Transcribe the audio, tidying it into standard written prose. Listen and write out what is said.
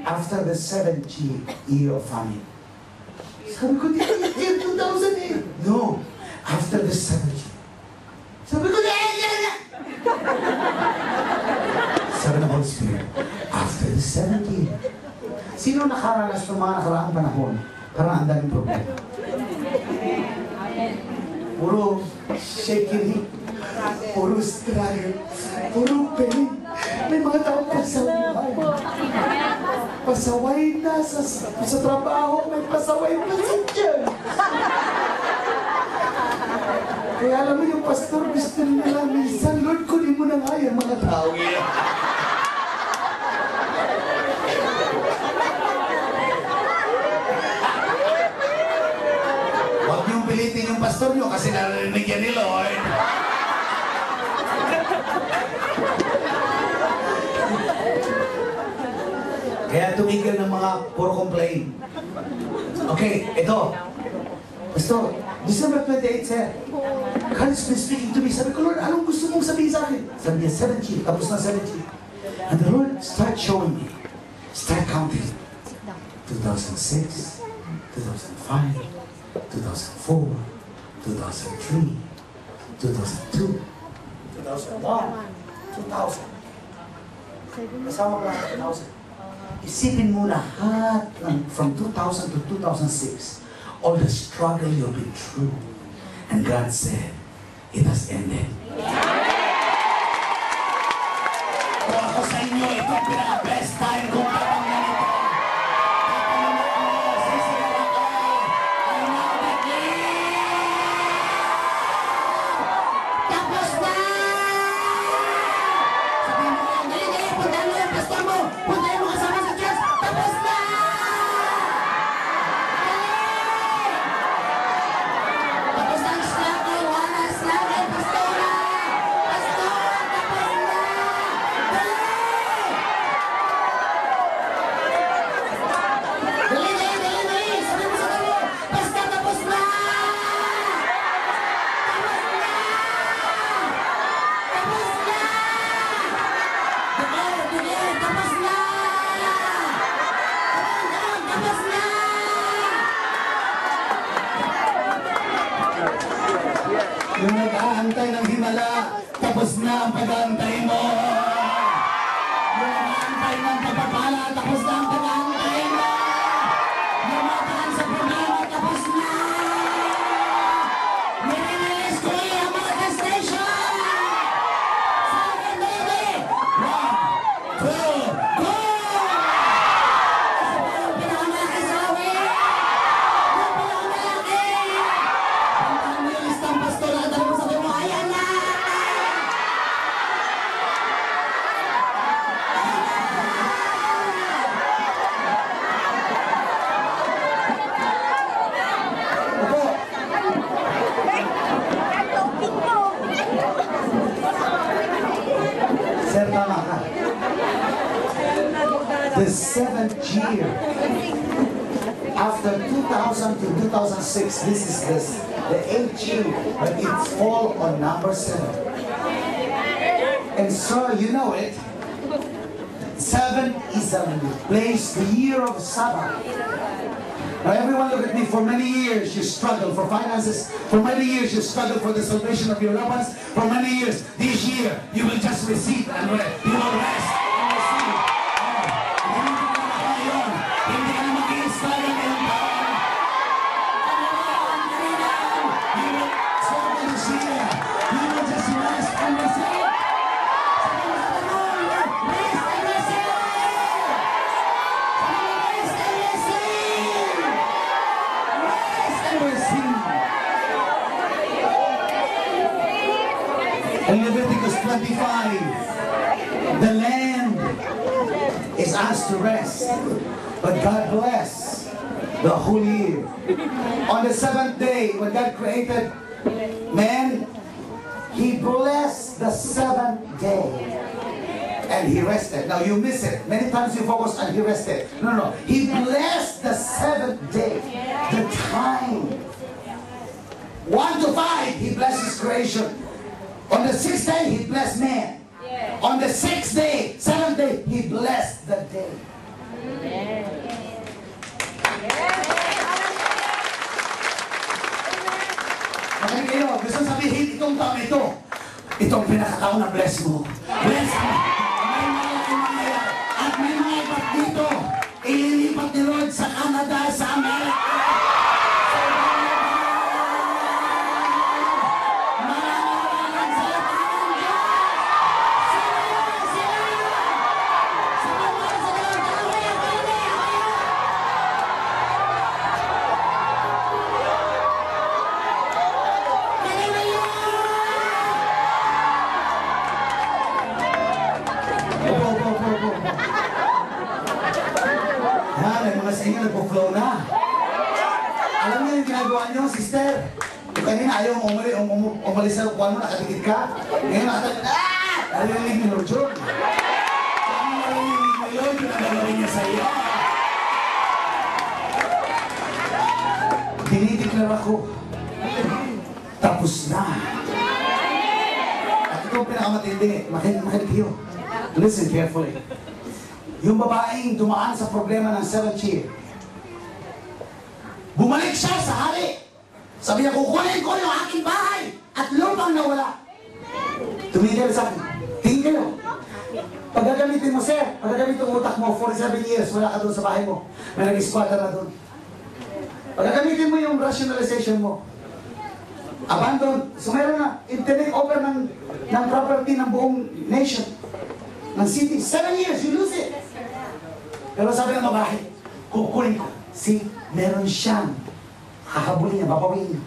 after the 7th year of famine. Sabi ko, year 2008. No, after the 7th year. Sabi ko, sabi ng Holy Spirit, after the 7th year. Sino nakaranas ng mga nakaraang panahon? Parang ang daming problema. Puro shaking, puro struggle, puro pain. May mga taong pasaway. Pasaway na sa trabaho, may pasaway na sa dyan. Kaya alam mo yung pastor, gusto nila minsan, Lord, kunin mo na nga yung mga tao. Huwag niyong pilitin yung pastor niyo kasi narinig yan ni Lord. Kaya tumigil ng mga puro complain. Okay, ito. Pastor, December 28, sir. God has been speaking to me. Sabi ko, Lord, anong gusto mong sabihin sa akin? Sabi niya, 17. Tapos na 17. And the Lord start showing me. Start counting. 2006, 2005, 2004, 2003, 2002, 2001, 2000. Kasama ko lang 2000. Isipin mo lahat from 2000 to 2006, all the struggle you've been through. And God said, it has ended. Kung ako sa inyo, ito ang pinaka-best time kung kapag ganito. Tapos na! Sabihin mo yan, dali-dali, puntahan mo yung pastor mo! Puntahan mo kasama sa church! Tapos na! Tapos na ang struggle, wala struggle, pastora! Pastora, tapos na! Dali! Dali! Sabihin mo sa kanya, pastor, tapos na! Yung nag-aantay ng himala, tapos na ang pag-aantay mo. Yung nag-aantay ng pagpapala, tapos na ang pag-aantay mo. Yung mataan sa problema, tapos na. Nirelease ko yung mga station. Sabi, baby. 1, 2, go! Isa pa yung pinakamalaki sa awi. Yung pinakamalaki. Puntahan mo yung listang pastor na dali mo sa mo, ayan na! Opo. Sir, tama ka. The 7th year. After 2000 to 2006, this is the 8th year, but it's all on number 7. And so you know it. 7 is a place, the year of Sabbath. Now everyone look at me. For many years you struggle for finances. For many years you struggle for the salvation of your loved ones. For many years, this year you will just receive and you will rest and receive. Hindi ka na ngayon. Hindi ka na mag-i-inspire ngayong taon. You will serve this year. You will just rest and receive. Sabi mo sa Lord, rest and receive. Sabi mo, rest and receive. Rest and receive. In Leviticus 25, the land is asked to rest, but God bless the whole year. On the 7th day, when God created man, He blessed the 7th day. And He rested. Now you miss it. Many times you focus on He rested. No. He blessed the 7th day. The time. 1 to 5, He blessed His creation. On the 6th day, He blessed man. On the 6th day, 7th day, He blessed the day. ako na bless mo. Bless mo. May malaking mangyayari. At may mga ibat dito. Ililipat ni Lord sa Canada, sa Amerika. Sa inyo, nagpo-flow na. Alam niyo yung ginagawa niyo, sister? Yung kanina ayaw mo umalis sa kuwan mo, nakatikit ka. Ngayon nakatakit, narinig ni Lord John. Kung narinig ni Lord, yun ang gagawin niya sa iyo. Dinideklar ako. Tapos na. At ito ang pinakamatindi. Makinig kayo. Listen carefully. Yung babaeng dumaan sa problema ng 7th year. Bumalik siya sa hari. Sabi niya, kukunin ko yung aking bahay at lupang nawala. Tumigil sa akin. Tingin kayo. Pagagamitin mo, sir, pagagamitin mo utak mo, 47 years, wala ka doon sa bahay mo. May nag-squatter na doon. Pagagamitin mo yung rationalization mo. Abandon. So meron na, take over ng property ng buong nation. Ng city. 7 years, you lose it. Pero sabi ng babae, kukunin ko. See, meron siyang hahabulin niya, babawin niya.